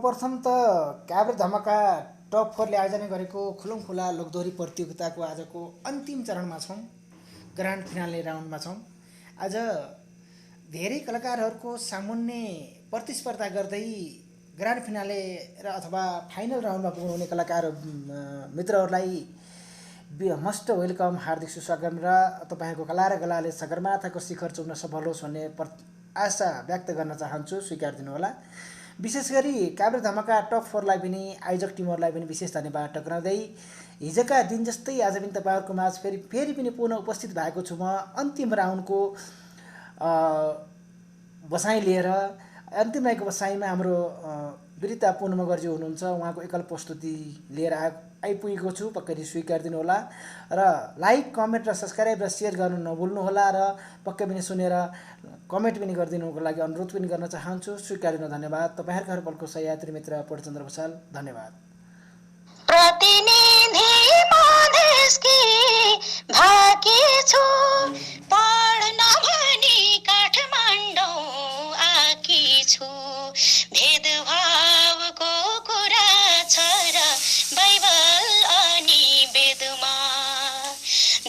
सर्वप्रथम त काभ्रे धमाका टप 4 ले आयोजना गरेको खुलुङखुला लोकदोहोरी प्रतियोगिताको आजको अन्तिम चरणमा छौँ। ग्रान्ड फिनाले राउन्डमा छौँ। आज धेरै कलाकारहरूको सामुन्ने प्रतिस्पर्धा गर्दै ग्रान्ड फिनाले र अथवा फाइनल राउन्डमा पुग्नुहुने कलाकार मित्रहरूलाई मस्ट वेलकम, हार्दिक सुस्वागत र तपाईँको कला र गलाले सगरमाथाको शिखर चुम्न सफल होस् भन्ने आशा व्यक्त गर्न चाहन्छु। स्वीकार दिनुहोला। विशेष गरी काभ्रे धमाका टप 4 लाई पनि आयोजक टिमहरूलाई पनि विशेष धन्यवाद टक्राउँदै हिजोका दिन जस्तै आज पनि तपाईँहरूको माझ फेरि पनि पुनः उपस्थित भएको छु म अन्तिम राउन्डको बसाइ लिएर। अन्तिम राउन्डको बसाइमा हाम्रो विरिता पूर्णिमा गर्जी हुनुहुन्छ। उहाँको एकल प्रस्तुति लिएर आइपुगेको छु। पक्कै स्वीकार दिनुहोला र लाइक, कमेन्ट र सब्सक्राइब र सेयर गर्नु नभुल्नुहोला र पक्कै पनि सुनेर कमेन्ट पनि गरिदिनुको लागि अनुरोध पनि गर्न चाहन्छु। स्वीकार दिनु धन्यवाद। तपाईँहरूको हर पलको सहयात्री मित्र पूर्णचन्द्र भुसाल, धन्यवाद। प्रतिनिधि मधेसकी भाकी छु, पढ्न भनी काठमाडौँ आकी छु। भेदभावको कुरा छ र बाइबल अनि वेदमा,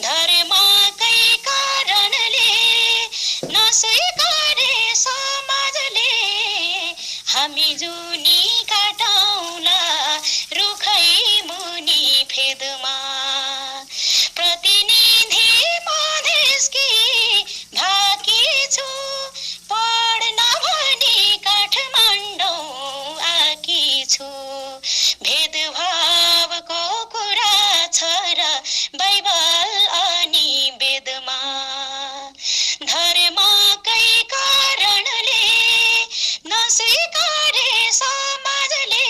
धर्मकै कारणले नस्वीकारे समाजले हामी जुनी काटौँला रुखै मुनि फेदमा। प्रतिनिधि मधेसकी भाकी छु, पढ्न भनी काठमाडौँ आकी छु। भेदभावको कुरा छ र बाइबल अनि वेदमा, धर्मकै कारणले नस्वीकारे समाजले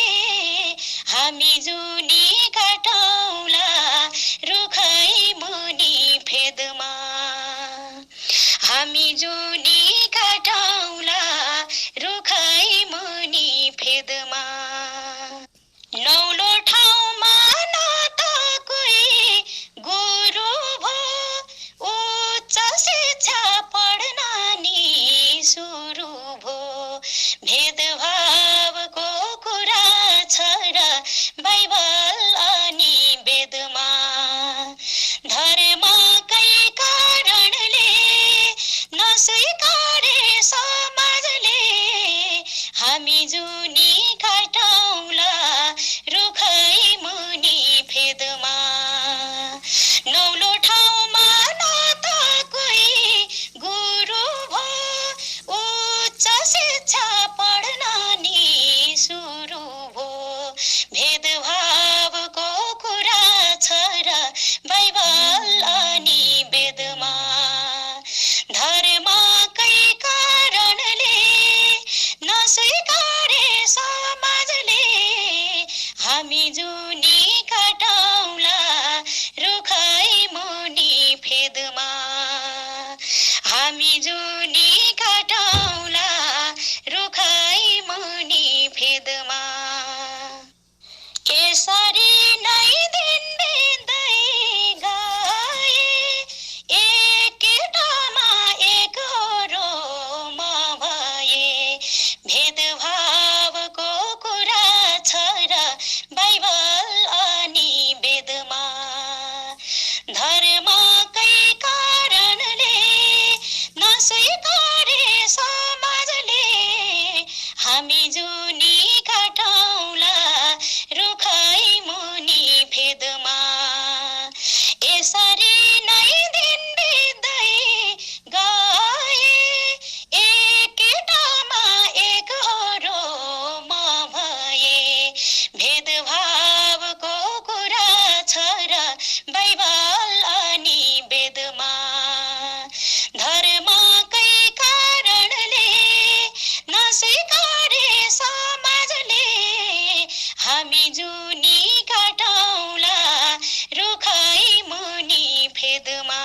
हामी जुनी काटौँला रुखै मुनि फेदमा। हामी जुनी काटौँला रुखै मुनि फेदमा। नौलो ठाउँमा न त कोही गुरु भो, उच्च शिक्षा पढ्न नि सुरु भो। भेदभावको कुरा छ र बाइबल अनि वेदमा, धर्मकै कारणले नस्वीकारे समाजले हामी जुनी काटौँला रुखै मुनि फेदमा। नौलो ठाउँमा न त कोही गुरु भो, उच्च शिक्षा पढ्न नि सुरु भो। भेदभावको कुरा छ र बाइबल अनि वेदमा, धर्मकै कारणले नस्वीकारे समाजले हामी जुनी काटौँला रुखै मुनि फेदमा। हामी जुनी काटौँला रुखै मुनि फेदमा। यसरी नै दिन बित्दै गए, एक केटामा एक होरो म भए। भेदभावको कुरा छ र बाइबल अनि वेदमा, धर्मकै कारणले नस्वीकारे समाजले हामी जुनी काटौँला रुखै मुनि फेदमा। यसरी नै दिन बित्दै गए, एक केटामा एक होरो म भए। भेदभावको कुरा छ र बाइबल अनि वेदमा, धर्मकै कारणले नस्वीकारे समाजले हामी जुनी काटौँला रुखै मुनि फेदमा।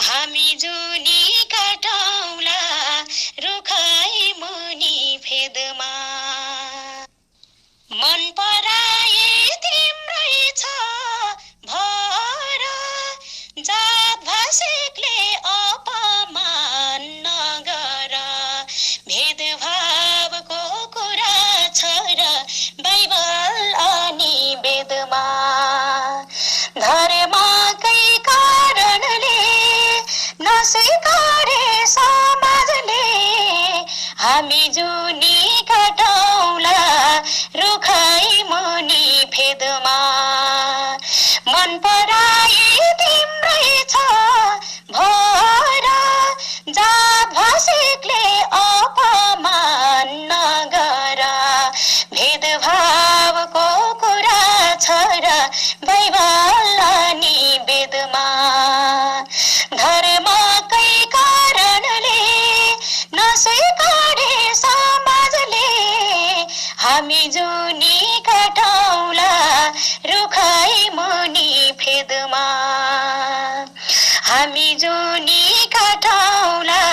हामी जुनी काटौँला रुखै मुनि फेदमा। मन पराए तिम्रै छ भर, जात भाषिकले अपमान नगर। भेदभावको कुरा हामी जुनी काटौला रुखै मुनि फेदमा हामी जुनी काटौला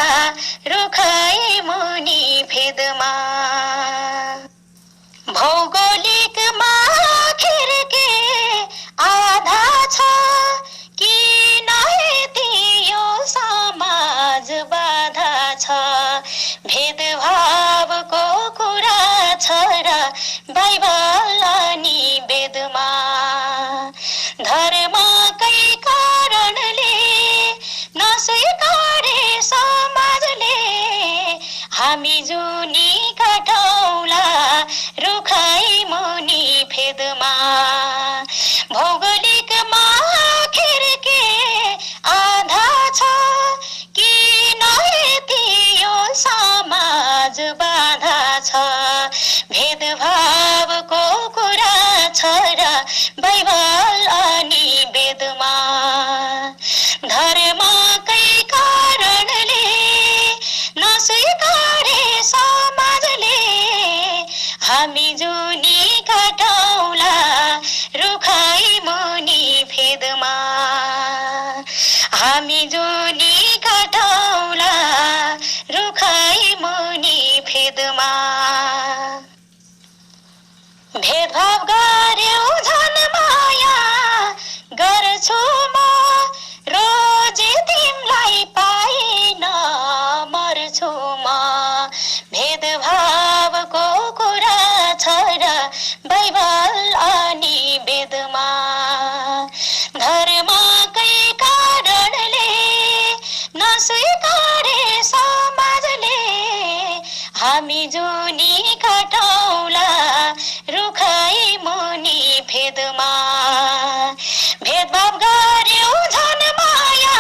रुखै मुनि फेदमा भौगोलिकमा खिर्के आधा छ किन यति यो समाज बाधा छ भेदभावको कुरा छ र बाइबल अनि वेदमा धर्मकै कारणले नस्वीकारे समाजले हामी जुनी काटौला रुखै मुनि फेदमा भौगोलिकमा खिर्के आधा छ किन यति यो समाज बाधा छ भेदभावको कुरा छ र बाइबल अनि वेदमा धर्मकै कारणले नस्वीकारे समाजले हामी जुनी काटौला रुखै मुनि फेदमा हामी जुनी काटौला रुखै मुनि फेदमा भेदभाव गर्यो झन् माया गर्छु म रोज तिमलाई पाइन मर्छु म भेदभावको कुरा छ र बाइबल अनि वेदमा धर्मकै कारणले नस्वीकारे समाजले हामी जुनी काटौला रुखै मुनि फेदमा भेदभाव गर्यो झन् माया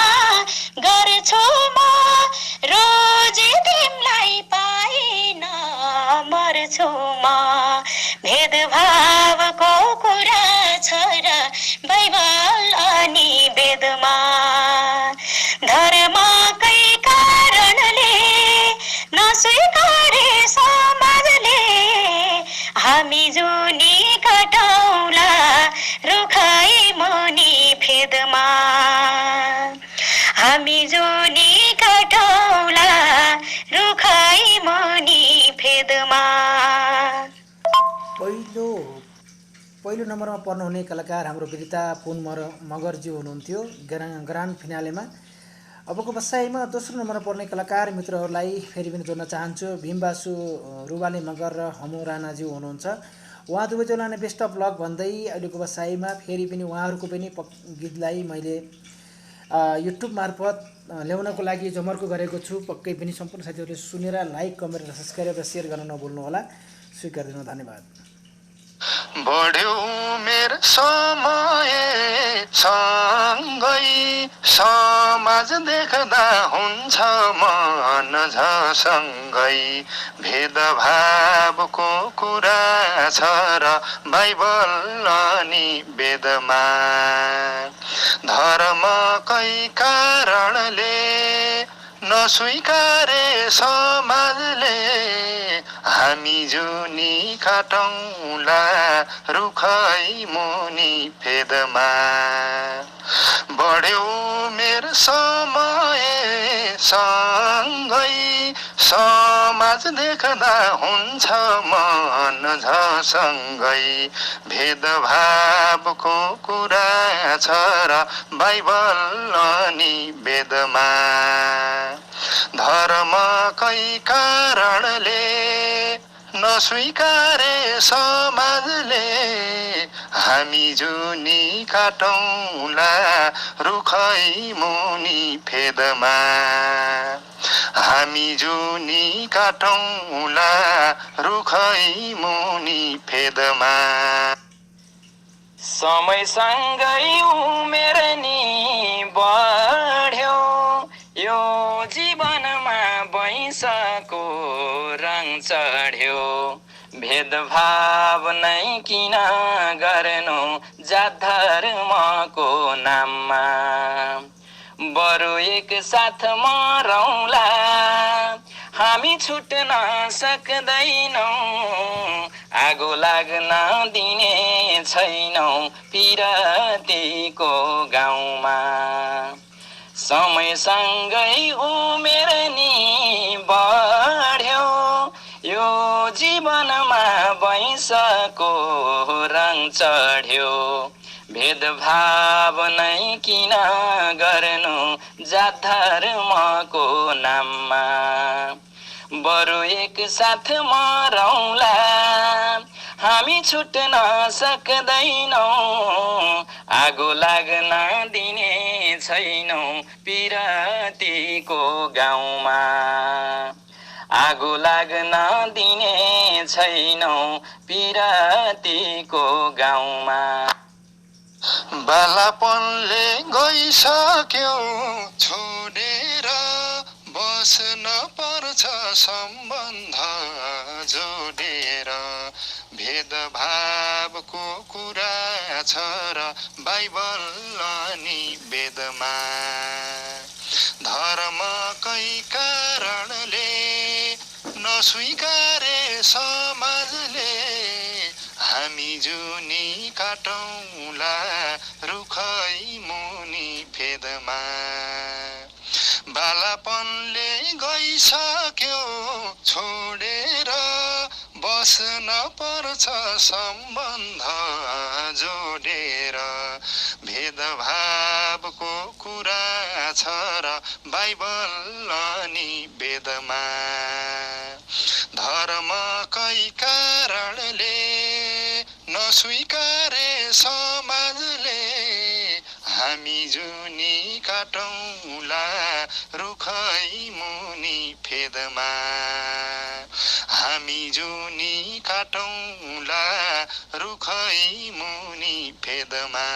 गर्छु म रोज तिमलाई पाइन मर्छु म भेदभावको कुरा छ र बाइबल अनि वेदमा धर्मकै कारणले नस्वीकारे समाजले हामी जुनी काटौला रुखै मुनि फेदमा हामी जुनी काटौला रुखै मुनि फेदमा पहिलो नम्बरमा पर्नुहुने कलाकार हाम्रो विदिता पुन मगरजी हुनुहुन्थ्यो ग्रान्ड फिनालेमा। अबको बसाइमा दोस्रो नम्बरमा पर्ने कलाकार मित्रहरूलाई फेरि पनि जोड्न चाहन्छु। भीमबासु रुवाले मगर र हमु राणाज्यू हुनुहुन्छ। उहाँ दुवैजनालाई बेस्ट अफ लक भन्दै अहिलेको बसाइमा फेरि पनि उहाँहरूको पनि गीतलाई मैले युट्युब मार्फत ल्याउनको लागि जमर्को गरेको छु। पक्कै पनि सम्पूर्ण साथीहरूले सुनेर लाइक कमेन्ट र सब्सक्राइब र सेयर गर्न नभुल्नुहोला। स्वीकार दिनु, धन्यवाद। बढ्यो मेरो समय सँगै समाज देख्दा हुन्छ मन झसँगै भेदभावको कुरा छ र बाइबल अनि वेदमा धर्मकै कारणले नस्वीकारे समाजले हामी जुनी काटौला रुखै मुनि फेदमा बढ्यो मेरो समय सँगै समाज देख्दा हुन्छ मन झसँगै भेदभावको कुरा छ र बाइबल अनि वेदमा धर्मकै कारणले नस्वीकारे समाजले हामी जुनी काटौला रुखै मुनि फेदमा हामी जुनी काटौला रुखै मुनि फेदमा समयसँगै उमेर नि बढ्यो यो जीवनमा वैंशको रङ चढ्यो भेदभाव नै किन गर्नु जात धर्मको नाममा बरु एक साथ मरौँला हामी छुट्न सक्दैनौँ आगो लाग्न दिने छैनौं पिरतीको गाउँमा समयसँगै उमेर नि बढ्यो यो जीवनमा वैंशको रङ चढ्यो भेदभाव नै किन गर्नु जात धर्मको नाममा बरु एक साथ मरौँला हामी छुट्न सक्दैनौं आगो लाग्न दिने छैनौं पिरतीको गाउँमा आगो लाग्न दिने छैनौं पिरतीको गाउँमा बालापनले गइसक्यो छोडेर बस्न पर्छ सम्बन्ध जोडेर भेदभावको कुरा छ र बाइबल अनि वेदमा धर्मकै कारणले नस्वीकारे समाजले हामी जुनी काटौँला रुखै मुनि फेदमा बालापनले गइसक्यो छोडेर बस्न पर्छ सम्बन्ध जोडेर भेदभावको कुरा छ र बाइबल अनि वेदमा धर्मकै कारणले नस्वीकारे समाजले हामी जुनी काटौँला रुखै मुनि फेदमा हामी जुनी काटौँला रुखै मुनि फेदमा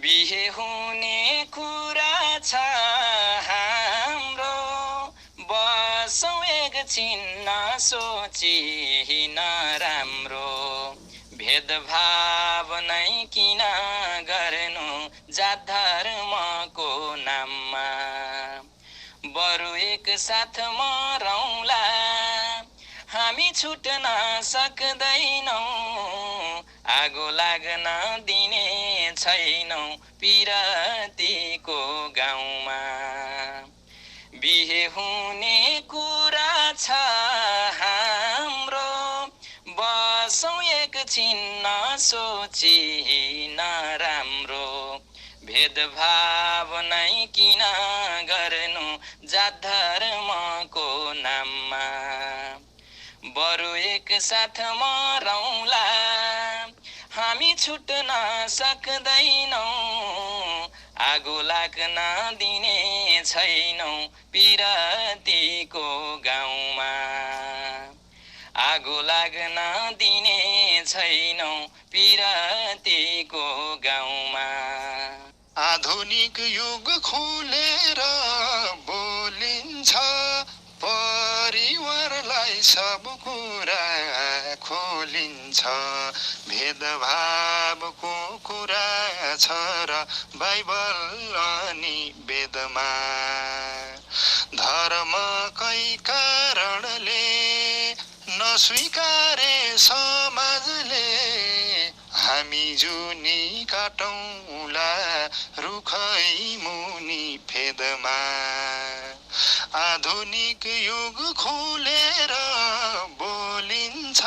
बिहे हुने कुरा छ हाम्रो बसौँ एकछिन नसोची नराम्रो भेदभाव नै किन गर्नु जात धर्मको नाममा बरु एक साथ मरौँला हामी छुट्न सक्दैनौं आगो लाग्न दिने छैनौं पिरतीको गाउँमा बिहे हुने कुरा छ हाम्रो बसौँ एकछिन नसोची नराम्रो भेदभाव नै किन गर्नु जात धर्मको नाममा बरु एक साथ मरौँला हामी छुट्न सक्दैनौं आगो लाग्न दिने छैनौं पिरतीको गाउँमा आगो लाग्न दिने छैनौं पिरतीको गाउँमा आधुनिक युग खुलेर बोलिन्छ परिवारलाई सब कुरा खोलिन्छ भेदभावको कुरा छ र बाइबल अनि वेदमा धर्मकै कारणले नस्वीकारे समाजले हामी जुनी काटौँला रुखै मुनि फेदमा आधुनिक युग खुलेर बोलिन्छ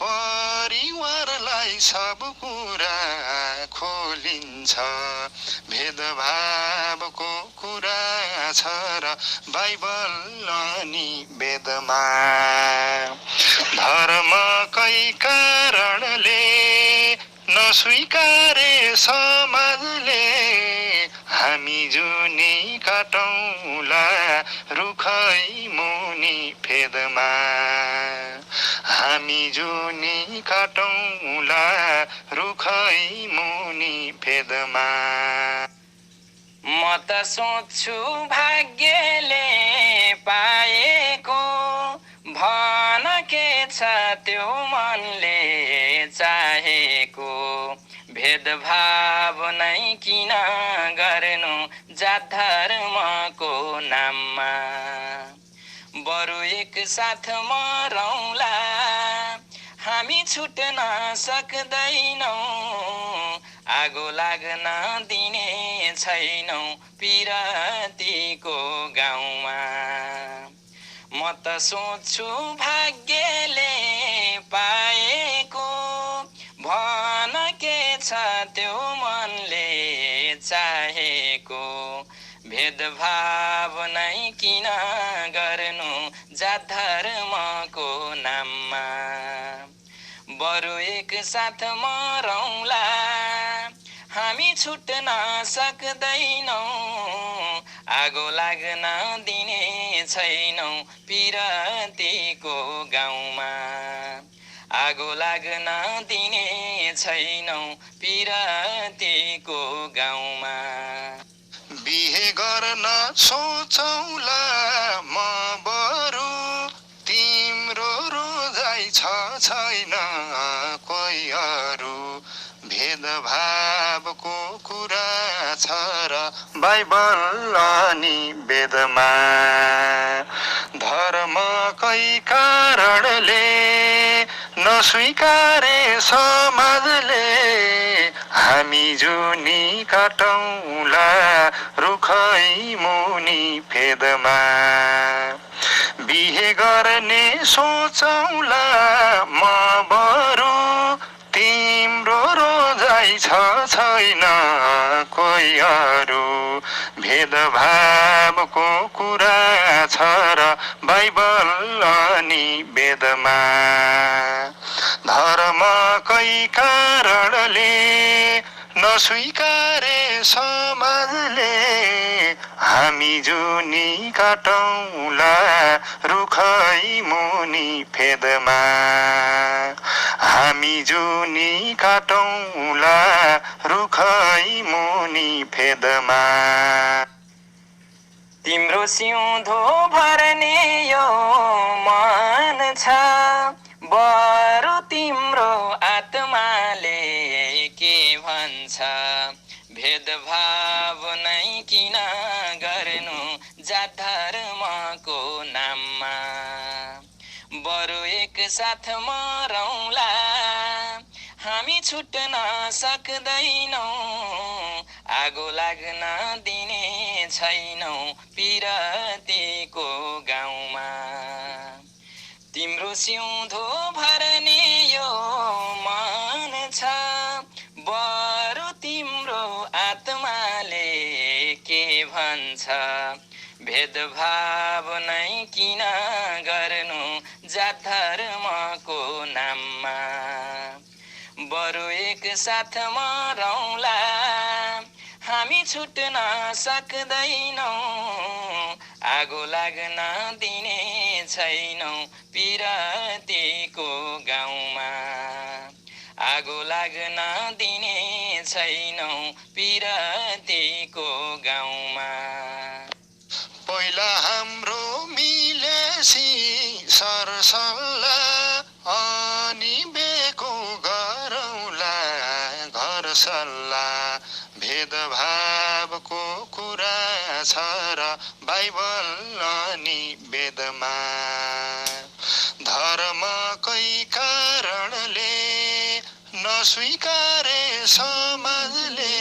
परिवारलाई सब कुरा खोलिन्छ भेदभावको कुरा छ र बाइबल अनि वेदमा धर्मकै कारणले नस्वीकारे समाजले हामी जुनी काटौँला रुखै मुनि फेदमा हामी जुनी काटौँला रुखै मुनि फेदमा म त सोच्छु भाग्यले पाएको भन के छ त्यो मनले चाहेको भेदभाव नै किन गर्नु जात धर्मको नाममा बरु एक साथ मरौँला हामी छुट्न सक्दैनौँ आगो लाग्न दिने छैनौँ पिरतीको गाउँमा म त सोच्छु भाग्यले पाएको भन के छ त्यो मनले चाहेको भेदभाव नै किन गर्नु जात धर्मको नाममा बरु एक साथ मरौँला हामी छुट्न सक्दैनौँ आगो लाग्न दिने छैनौँ पिरतीको गाउँमा आगो लाग्न दिने छैनौँ पिरतीको गाउँमा बिहे गर्न सोचौला म बरु तिम्रो रोजाइ छ छैन कोही अरू भेदभावको कुरा छ र बाइबल अनि वेदमा धर्मकै कारणले नस्वीकारे समाजले हामी जुनी काटौँला रुखै मुनि फेदमा बिहे गर्ने सोचौँला म बरु तिम्रो रोजाइ छ छैन कोही अरू भेदभावको कुरा छ र बाइबल अनि वेदमा धर्मकै कारणले नस्वीकारे समाजले हामी जुनी काटौँला रुखै मुनि फेदमा हामी जुनी काटौँला रुखै मुनि फेदमा तिम्रो सिउँधो भर्ने यो मन छ बरु तिम्रो आत्माले के भन्छ भेदभाव नै किन गर्नु जात धर्मको नाममा बरु एक साथ मरौँला हामी छुट्न सक्दैनौँ आगो लाग्न दिने छैनौँ पिरतीको गाउँमा तिम्रो सिउँधो भर्ने यो मन छ बरु तिम्रो आत्माले के भन्छ भेदभाव नै किन गर्नु जात धर्मको नाममा बरु एक साथ मरौँला हामी छुट्न सक्दैनौँ आगो लाग्न दिने छैनौँ पिरतीको गाउँमा आगो लाग्न दिने छैनौँ पिरतीको गाउँमा पहिला हाम्रो मिलेसी सरसल्लाह अनि बेको गरौँला घर सल्लाह भेदभावको कुरा छ र बाइबल अनि वेदमा धर्मकै कारणले नस्वीकारे समाजले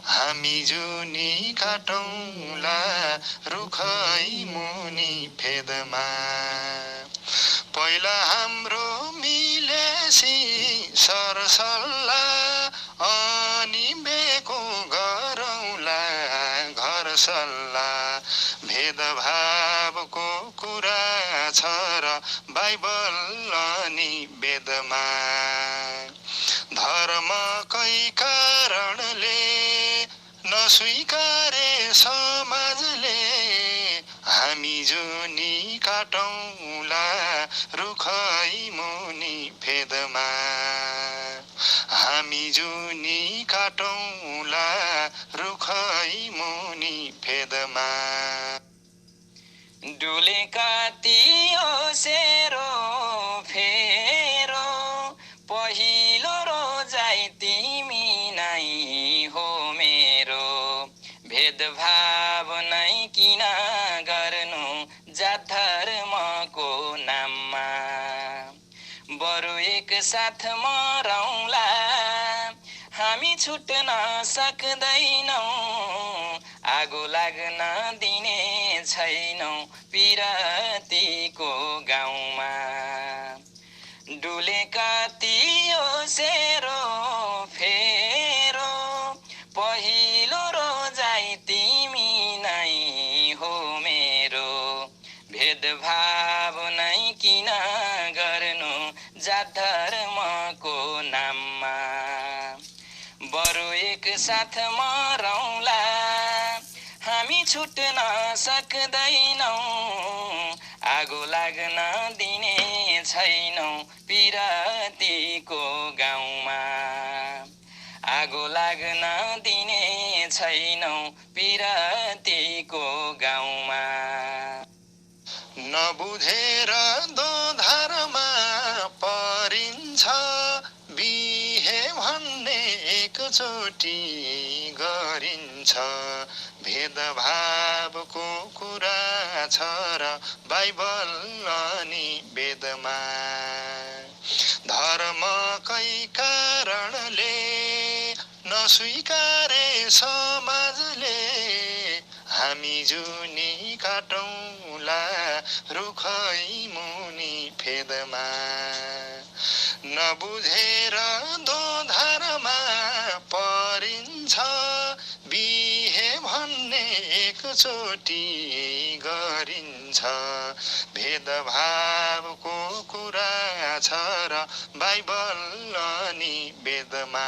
हामी जुनी काटौँला रुखै मुनि फेदमा पहिला हाम्रो मिलेसी सरसल्लाह अनि बेको गरौँला घर सल्लाह भेदभावको कुरा छ र बाइबल अनि वेदमा धर्मकै कारणले नस्वीकारे समाजले हामी जुनी काटौँला रुखै मुनि फेदमा हामी जुनी काटौँला रुखै मुनि फेदमा डुलेका तियो सेरो फेरो पहिलो रोजाइ तिमी नै हो मेरो भेदभाव नै किन गर्नु जात धर्मको नाममा बरु एक साथ मरौँला हामी छुट्न सक्दैनौँ आगो लाग्न दिने छैनौँ पिरतीको गाउँमा डुले कति ओसेरो फेरो पहिलो रोजाइ तिमी नै हो मेरो भेदभाव नै किन गर्नु जात धर्मको नाममा बरु एक साथ मरौँला हामी छुट्न सक्दैनौँ आगो लाग्न दिने छैनौँ पिरतीको गाउँमा आगो लाग्न दिने छैनौँ पिरतीको गाउँमा नबुझेर दोधारमा परिन्छ बिहे भन्ने एकचोटि गरिन्छ भेदभावको कुरा छ र बाइबल अनि वेदमा धर्मकै कारणले नस्वीकारे समाजले हामी जुनी काटौँला रुखै मुनि फेदमा नबुझेर दोधारमा परिन्छ बिहे भन्ने एकचोटि गरिन्छ भेदभावको कुरा छ र बाइबल अनि वेदमा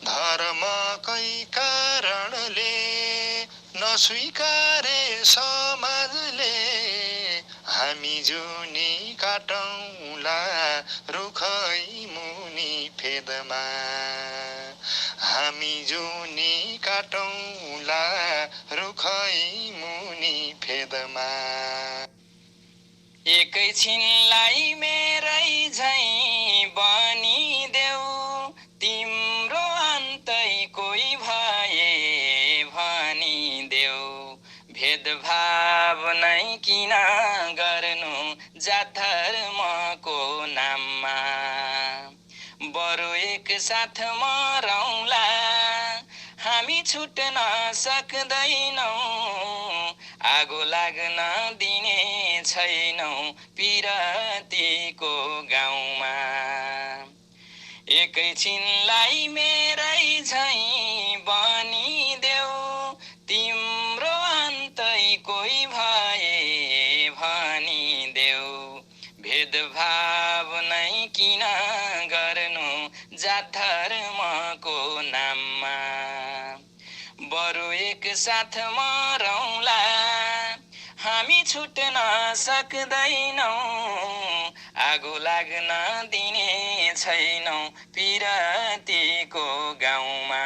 धर्मकै कारणले नस्वीकारे समाजले हामी जुनी काटौँला रुखै मुनि फेदमा हामी जुनी काटौँला रुखै मुनि फेदमा एकैछिनलाई मेरै झैं बनिदेऊ तिम्रो अन्तै कोही भए भनिदेऊ भेदभाव नै किन गर्नु जात धर्मको नाममा बरु एक साथ मरौँला हामी छुट्न सक्दैनौँ आगो लाग्न दिने छैनौँ पिरतीको गाउँमा एकैछिनलाई मेरै झैं बनिदेऊ तिम्रो अन्तै कोही भए भनिदेऊ भेदभाव नै किन गर्नु जात धर्मको नाममा बरु एक साथ मरौँला हामी छुट्न सक्दैनौँ आगो लाग्न दिने छैनौँ पिरतीको गाउँमा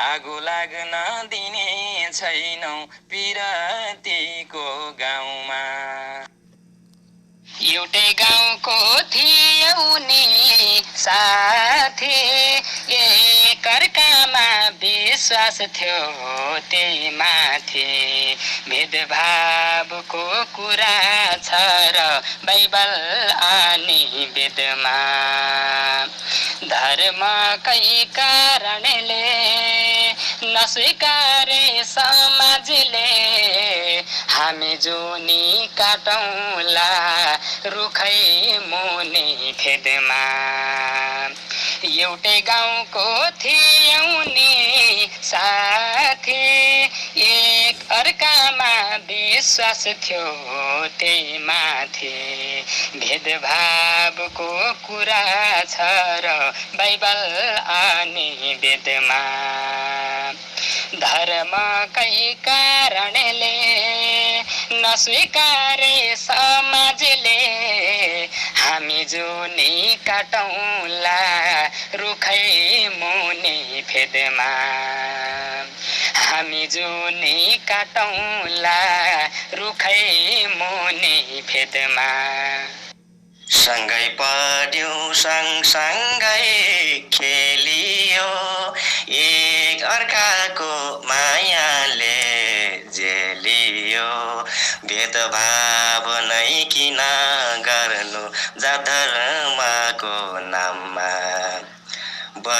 आगो लाग्न दिने छैनौँ पिरतीको गाउँमा एउटै गाउँको थियौ नि साथी एकअर्कामा विश्वास थियो त्यही माथि भेदभावको कुरा छ र बाइबल अनि वेदमा धर्मकै कारणले नस्वीकारे समाजले हामी जुनी काटौँला रुखै मुनि फेदमा एउटै गाउँको थियौ नि साथी एक अर्कामा विश्वास थियो त्यही माथि भेदभावको कुरा छ र बाइबल अनि वेदमा धर्मकै कारणले नस्वीकारे समाजले हामी जुनी काटौँला रुखै मुनि फेदमा हामी जुनी काटौँला रुखै मुनि फेदमा सँगै पढ्यौं सँगसँगै खेलियो एक अर्काको मायाले जेलियो भेदभाव नै किन गर्नु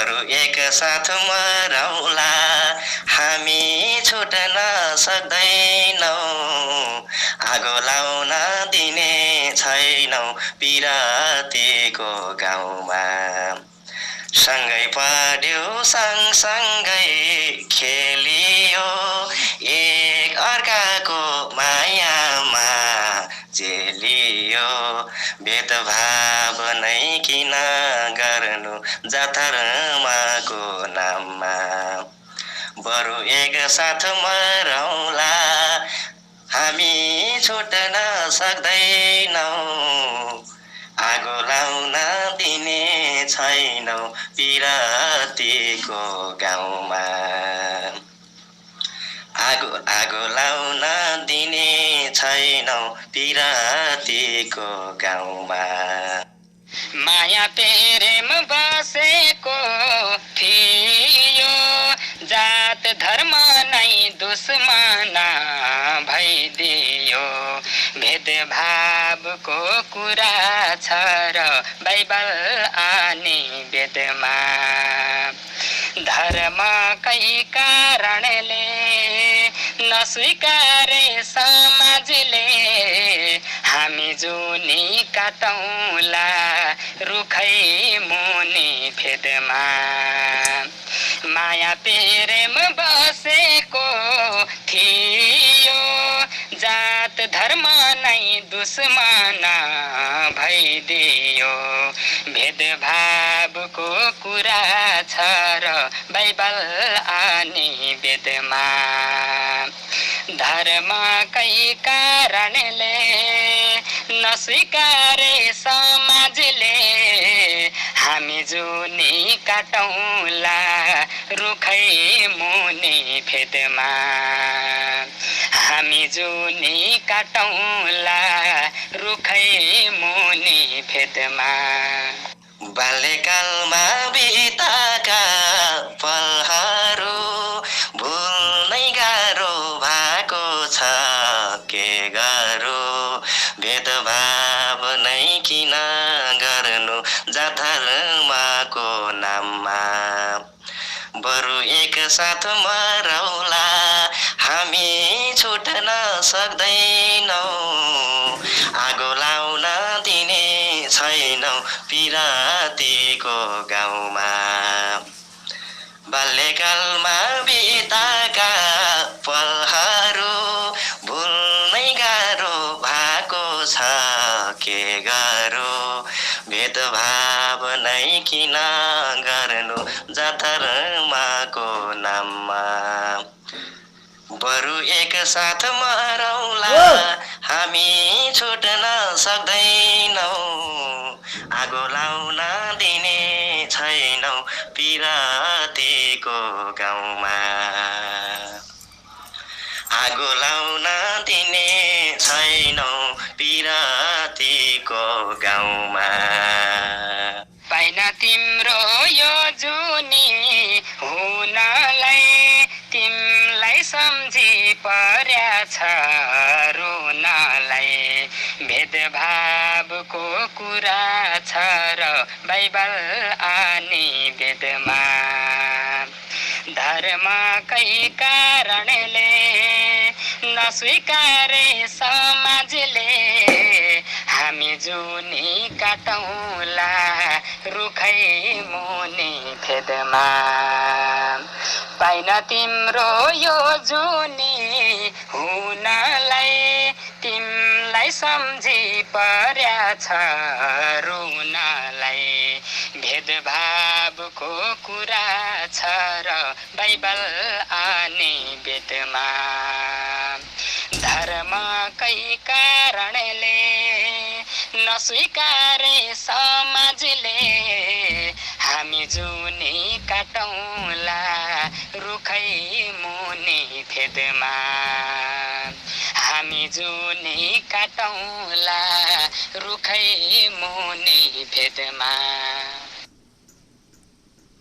बरु एक साथ मरौला हामी छुट्न सक्दैनौ आगो लाउन दिने छैनौ पिरातीको गाउँमा सँगै पढ्यो सँगसँगै खेलियो एक अर्काको मायामा जेलियो भेदभाव नै किन गर्नु जात धर्मको नाममा बरु एक साथ मरौला हामी छुट्न सक्दैनौ आगो लाउन दिने छैनौ पिरातीको गाउँमा आगो लाउन दिने छैनौ पिरातीको गाउँमा माया प्रेम बसेको थियो जात धर्म नै दुश्मना भइदियो भेदभावको कुरा छ र बाइबल अनि वेदमा धर्मकै कारणले नस्वीकारे समाजले हामी जुनी काटौँला रुखै मुनि फेदमा माया प्रेम बसेको थियो जात धर्म नै दुश्मना भइदियो भेदभावको कुरा छ र बाइबल अनि वेदमा धर्मकै कारणले नस्वीकारे समाजले हामी जुनी काटौँला रुखै मुनि फेदमा हामी जुनी काटौँला रुखै मुनि फेदमा बाल्यकालमा बिताका पलहरू भुल्नै गाह्रो भएको छ के गरौँ भेदभाव नै किन गर्नु जात धर्मको नाममा बरु एक साथ मरौला हामी छुट्न सक्दैनौ आगो लाउन दिने छैनौ पिरातीको गाउँमा बाल्यकालमा बिताका पलहरू भुल्नै गाह्रो भएको छ के गरौँ भेदभाव नै किन गर्नु जात धर्मको नाममा बरु एक साथ मरौला हामी छुट्न सक्दैनौ आगो लाउन दिने छैनौ पिरातीको गाउँमा आगो लाउन दिने छैनौ पिरातीको गाउँमा पाइन तिम्रो यो जुनी हुनलाई तिमलाई सम्झी पर्या छ रुनलाई भेदभावको कुरा छ र बाइबल अनि वेदमा धर्मकै कारणले नस्वीकारे समाजले हामी जुनी काटौँला रुखै मुनि फेदमा पाइन तिम्रो यो जुनी हुनलाई तिमलाई सम्झी पर्या छ रुनलाई भेदभावको कुरा छ र बाइबल अनि वेदमा धर्मकै कारणले नस्वीकारे समाजले हामी जुनी काटौँला रुखै मुनि फेदमा हामी जुनी काटौँला रुखै मुनि फेदमा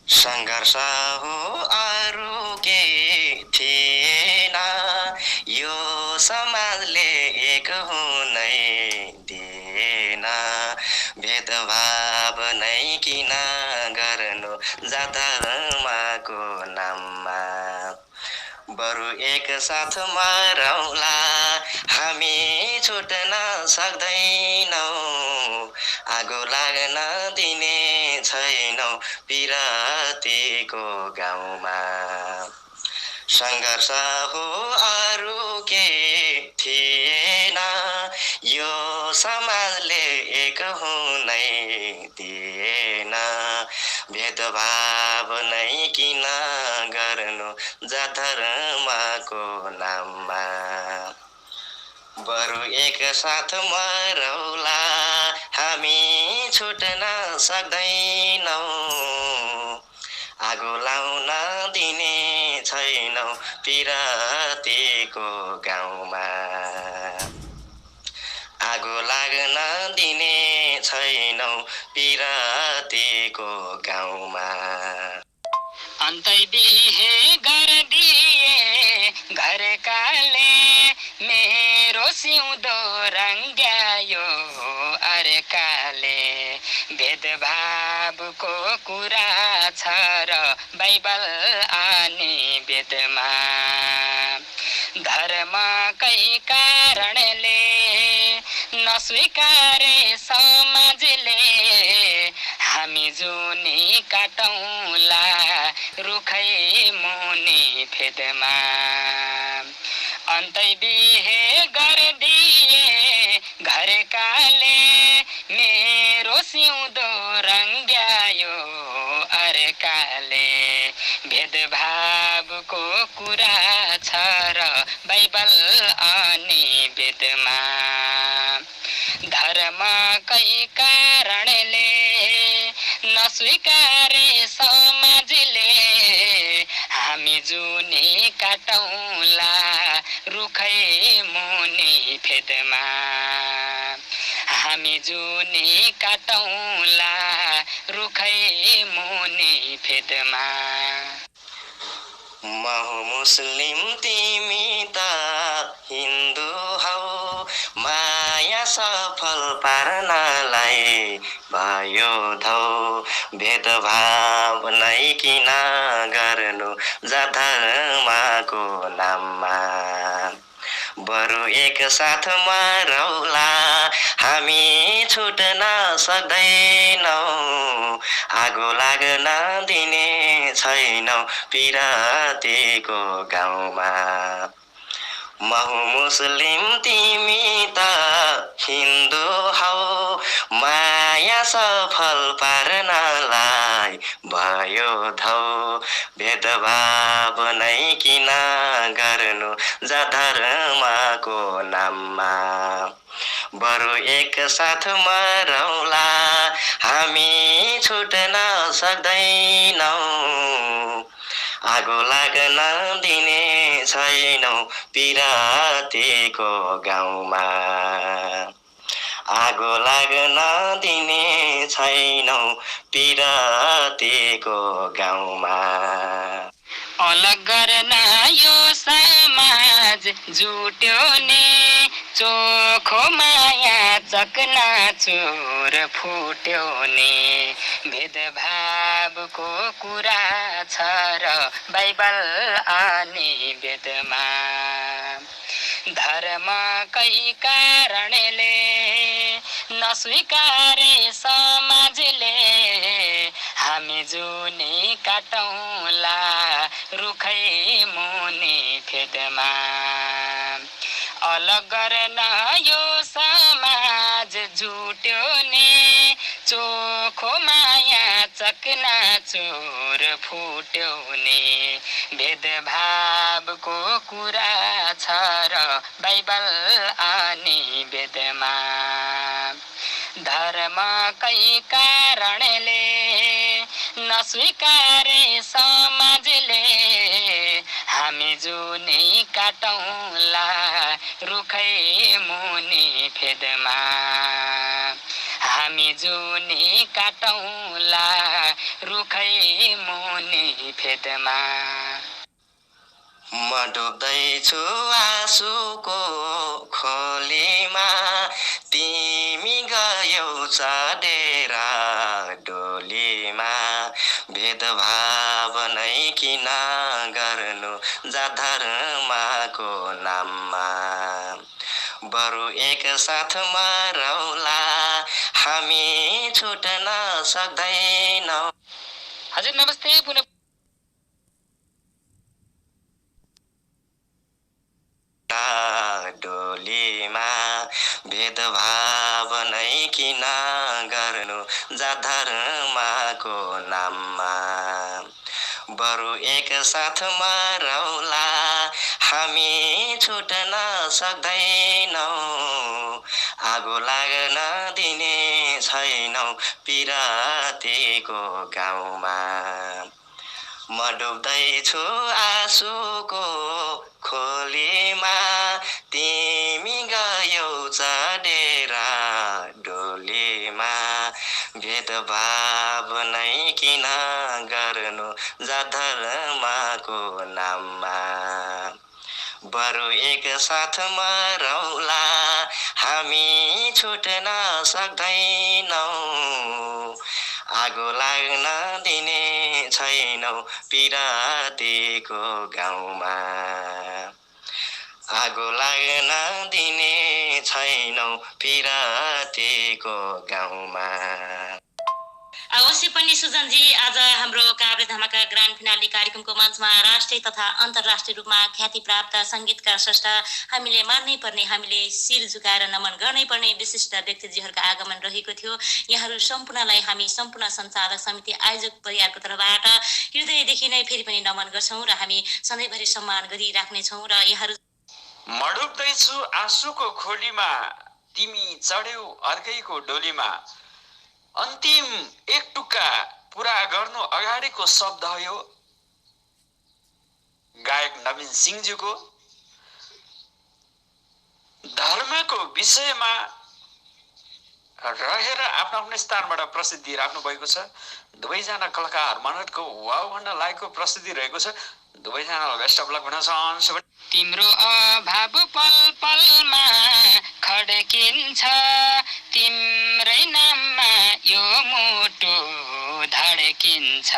संघर्ष हो अरू के थिएन यो समाजले एक हुनै दिएन भेदभाव नै किन गर्नु जात धर्मको नाममा बरु एक साथ मरौला हामी छुट्न सक्दैनौँ आगो लाग्न दिने छैनौँ पिरातीको गाउँमा संघर्ष हो अरू के थिएन यो समाजले एक हुनै दिएन भेदभाव नै किन गर्नु जात धर्मको नाममा बरु एक साथ मरौला हामी छुट्न सक्दैनौँ आगो लाउन दिने छैनौँ पिरातीको गाउँमा आगो लाग्न दिने छैनौँ पिरातीको गाउँमा अन्तै बिहे गरिदिए घरकाले मेरो सिउँदो रङ्ग्यायो अर्काले भेदभावको कुरा छ र बाइबल अनि वेदमा धर्मकै कारणले नस्वीकारे समाजले हामी जुनी काटौँला रुखै मुनि फेदमा अन्तै बिहे गरिदिए घरकाले मेरो सिउँदो रङ्ग्यायो अर्काले भेदभावको कुरा छ र बाइबल अनि वेदमा धर्मकै कारणले नस्वीकारे समाजले हामी जुनी काटौँला रुखै मुनि फेदमा हामी जुनी काटौँला रुखै मुनि फेदमा म हुँ मुस्लिम तिमी त हिन्दू हौ माया सफल पार्नलाई भयो धौ भेदभाव नै किन गर्नु जात धर्मको नाममा बरु एक साथ मरौला हामी छुट्न सक्दैनौँ आगो लाग्न दिने छैनौँ पिरातीको गाउँमा म हुँ मुस्लिम तिमी त हिन्दू हौ माया सफल पार्नलाई भयो धौ भेदभाव नै किन गर्नु जात धर्मको नाममा बरु एक साथ मरौला हामी छुट्न सक्दैनौँ आगो लाग्न दिने छैनौँ पिरातीको गाउँमा आगो लाग्न दिने छैनौँ पिरातीको गाउँमा अलग गर्न यो समाज जुट्यो नि चोखो माया चकनाचुर फुट्यो नि भेदभावको कुरा छ र बाइबल अनि वेदमा धर्मकै कारणले नस्वीकारे समाजले हामी जुनी काटौँला रुखै मुनि फेदमा अलग गर्न यो समाज जुट्यो नि चोखो माया चकनाचुर फुट्यो नि भेदभावको कुरा छ र बाइबल अनि वेदमा धर्मकै कारणले नस्वीकारे समाजले हामी जुनी काटौँला रुखै मुनि फेदमा हामी जुनी काटौँला रुखै मुनि फेदमा म डुब्दैछु आँसुको खोलीमा तिमी गयौ एउटा डेरा डोलीमा भेदभाव नै किन गर्नु जात धर्मको नाममा बरु एक साथमा रौला हामी छुट्न सक्दैनौँ। हजुर नमस्ते पुनः डोलीमा भेदभाव नै किन गर्नु जात धर्मको नाममा बरु एक साथमा रौला हामी छुट्न सक्दैनौँ। आगो लाग्न दिने छैनौँ पिरातीको गाउँमा म डुब्दैछु आँसुको खोलीमा तिमी गयौ चढेरा डोलीमा भेदभाव नै किन गर्नु जात धर्मको नाममा बरु एक साथमा रौला हामी छुट्न सक्दैनौँ। आगो लाग्न दिने छैनौँ पिरातीको गाउँमा आगो लाग्न दिने छैनौँ पिरातीको गाउँमा। अवश्य पनि सुजनजी, आज हाम्रो काभ्रे धमाका ग्रान्ड फिनाले कार्यक्रमको मञ्चमा राष्ट्रिय तथा अन्तर्राष्ट्रिय रूपमा ख्याति प्राप्त संगीतकार स्रष्टा हामीले मान्नै पर्ने, हामीले शिर झुकाएर नमन गर्नै पर्ने विशिष्ट व्यक्तित्वहरूको आगमन रहेको थियो। यहाँहरू सम्पूर्णलाई हामी सम्पूर्ण सञ्चालक समिति आयोजक परिवारको तर्फबाट हृदयदेखि नै फेरि पनि नमन गर्छौँ र हामी सधैँभरि सम्मान गरिराख्नेछौँ। र यहाँहरू मडुब्दैछु आँसुको खोलीमा तिमी चढ्यौ अर्कैको डोलीमा अन्तिम एक टुक्का पूरा गर्नु अगाडिको शब्द हो यो गायक नवीन सिंहज्यूको। धर्मको विषयमा रहेर आफ्नो आफ्नो स्थानबाट प्रसिद्धि राख्नु भएको छ। दुवैजना कलाकार मनहटको वाउ भन्न लागेको प्रसिद्धि रहेको छ। दुवैजनालाई बेस्ट अफ लक भन्न चाहन्छु। तिम्रो अभाव पल पलमा खड्किन्छ तिम्रै नाममा यो मुटु धड्किन्छ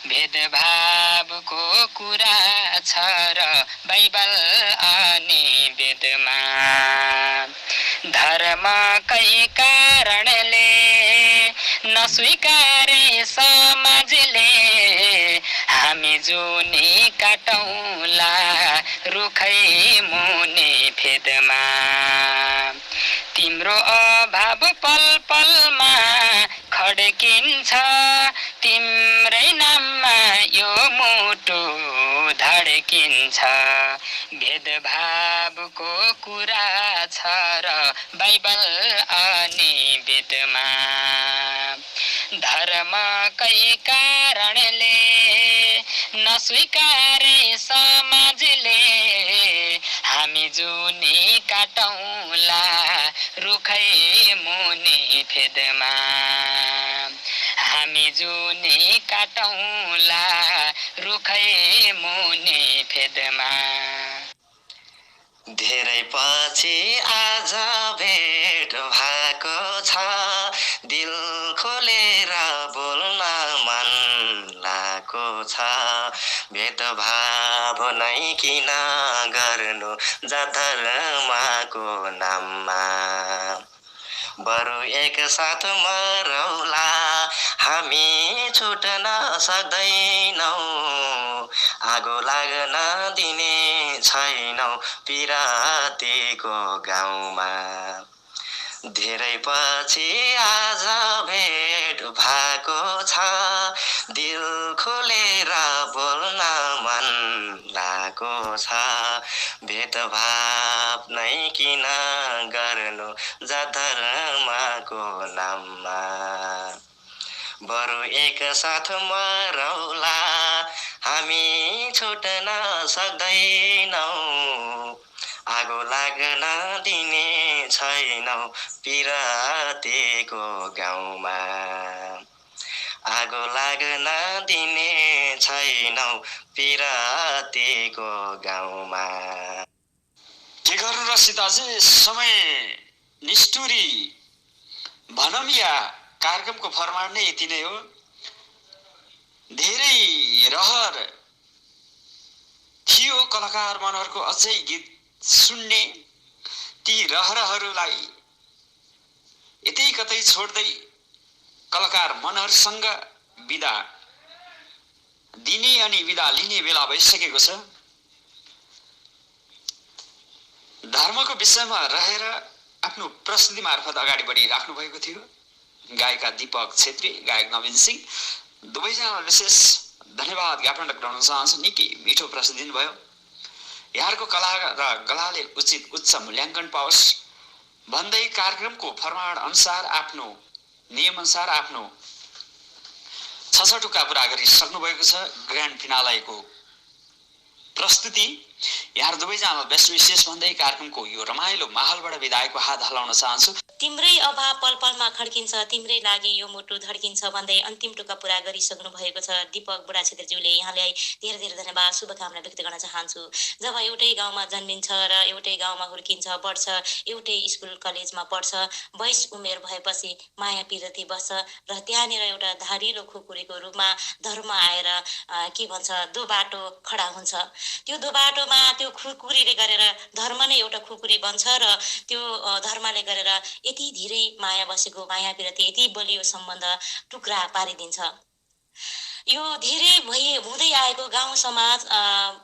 भेदभावको कुरा छ र बाइबल अनि वेदमा धर्मकै कारणले नस्वीकारे समाजले हामी जुनी काटौँला रुखै मुनि फेदमा तिम्रो अभाव पल पलमा खड्किन्छ तिम्रै नाममा यो मुटु धड्किन्छ भेदभावको कुरा छ र बाइबल अनि वेदमा धर्मकै कारणले नस्वीकारे समाजले हामी जुनी काटौँला रुखै मुनि फेदमा हामी जुनी काटौँला रुखै मुनि फेदमा। धेरै पछि आज भेट भएको छ दिल खोलेर बोल्न मन लागेको छ भेदभाव नै किन गर्नु जात धर्मको नाममा बरु एक साथमा रौला हामी छुट्न सक्दैनौँ आगो लाग्न दिने छैनौँ पिरातीको गाउँमा धेरै पछि आज भेट भएको छ दिल खोलेर बोल्न मन लागेको छ भेदभाव नै किन गर्नु जात धर्मको नाममा बरु एक साथमा रौला हामी छुट्न सक्दैनौँ आगो लाग्न दिने छैनौँ पिरातीको गाउँमा आगो लाग्न दिने छैनौँ पिरातीको गाउँमा। के गर्नु र सीताजी समय निष्ठुरी भनौँ या कार्यक्रमको फर्माट नै यति नै हो। धेरै रहर थियो कलाकार मनहरुको अझै गीत सुन्ने, ती रहरहरूलाई यतै कतै छोड्दै कलाकार मनहरुसँग बिदा दिने अनि बिदा लिने बेला भइसकेको छ। धर्मको विषयमा रहेर आफ्नो प्रस्तुति मार्फत अगाडि बढिराख्नु भएको थियो गायिका दीपक छेत्री, गायक नवीन सिंह, दुवैजनालाई विशेष धन्यवाद ज्ञापन गर्न चाहन्छु। निकै मिठो प्रस्तुति दिनुभयो। यहाँको कला र गलाले उचित उच्च मूल्याङ्कन पाओस् भन्दै कार्यक्रमको फर्माट अनुसार आफ्नो नियम अनुसार आफ्नो 6 टुक्का पूरा गरिसक्नु भएको छ। ग्रान्ड फिनालेको प्रस्तुति यहाँ दुवैजना बेस्ट विशेष भन्दै कार्यक्रमको यो रमाइलो माहौलबाट विदायको हात हल्लाउन चाहन्छु। तिम्रै अभाव पल पलमा खड्किन्छ, तिम्रै लागि यो मुटु धड्किन्छ भन्दै अन्तिम टुक्का पूरा गरिसक्नु भएको छ दीपक बुढा छेत्रीज्यूले। यहाँलाई धेरै धेरै धन्यवाद शुभकामना व्यक्त गर्न चाहन्छु। जब एउटै गाउँमा जन्मिन्छ र एउटै गाउँमा हुर्किन्छ, बढ्छ, एउटै स्कुल कलेजमा पढ्छ, 22 उमेर भएपछि माया पिरती बस्छ र त्यहाँनिर एउटा धारिलो खुकुरीको रूपमा धर्म आएर के भन्छ दो बाटो खडा हुन्छ। त्यो दो बाटोमा त्यो खुकुरीले गरेर धर्म नै एउटा खुकुरी बन्छ र त्यो धर्मले गरेर यति धेरै माया बसेको माया पिरती यति बलियो सम्बन्ध टुक्रा पारिदिन्छ। यो धेरै हुँदै आएको गाउँ समाज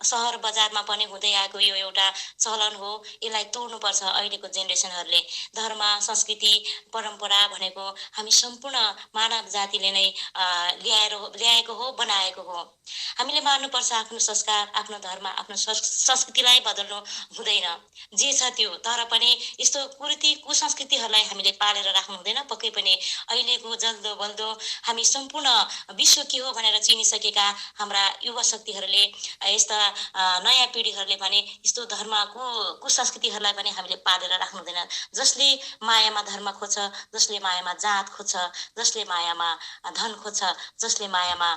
शहर बजारमा पनि हुँदै आएको यो एउटा चलन हो। यसलाई तोड्नुपर्छ अहिलेको जेनेरेसनहरूले। धर्म, संस्कृति, परम्परा भनेको हामी सम्पूर्ण मानव जातिले नै ल्याएको हो, बनाएको हो। हामीले मान्नुपर्छ आफ्नो संस्कार, आफ्नो धर्म, आफ्नो संस्कृतिलाई बदल्नु हुँदैन। जे छ त्यो, तर पनि यस्तो कुरीति कुसंस्कृतिहरूलाई हामीले पालेर राख्नु हुँदैन। पक्कै पनि अहिलेको जल्दो बल्दो हामी सम्पूर्ण विश्व के हो भनेर चिनिसकेका हाम्रा युवा शक्तिहरूले, यस्ता नयाँ पिढीहरूले भने यस्तो धर्म कुसंस्कृतिहरूलाई पनि हामीले पालेर राख्नु हुँदैन। जसले मायामा धर्म खोज्छ, जसले मायामा जात खोज्छ, जसले मायामा धन खोज्छ, जसले मायामा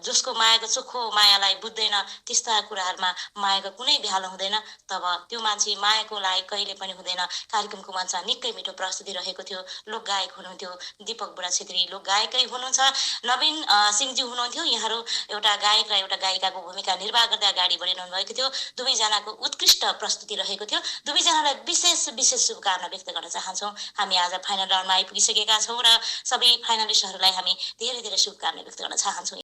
जसको मायाको चोखो मायालाई बुझ्दैन, त्यस्ता कुराहरूमा मायाको कुनै भ्यालो हुँदैन। तब त्यो मान्छे मायाको लायक कहिले पनि हुँदैन। कार्यक्रमको मञ्चमा निकै मिठो प्रस्तुति रहेको थियो। लोकगायक हुनुहुन्थ्यो दीपक बुढा छेत्री, लोकगायकै हुनुहुन्छ। नवीन सिंहज्यू हुनुहुन्थ्यो। यहाँहरू एउटा गायक र एउटा गायिकाको भूमिका निर्वाह गर्दै अगाडि बढिरहनु भएको थियो। दुवैजनाको उत्कृष्ट प्रस्तुति रहेको थियो। दुवैजनालाई विशेष शुभकामना व्यक्त गर्न चाहन्छौँ। हामी आज फाइनल राउन्डमा आइपुगिसकेका छौँ र सबै फाइनलिस्टहरूलाई हामी धेरै धेरै शुभकामना व्यक्त गर्न चाहन्छौँ।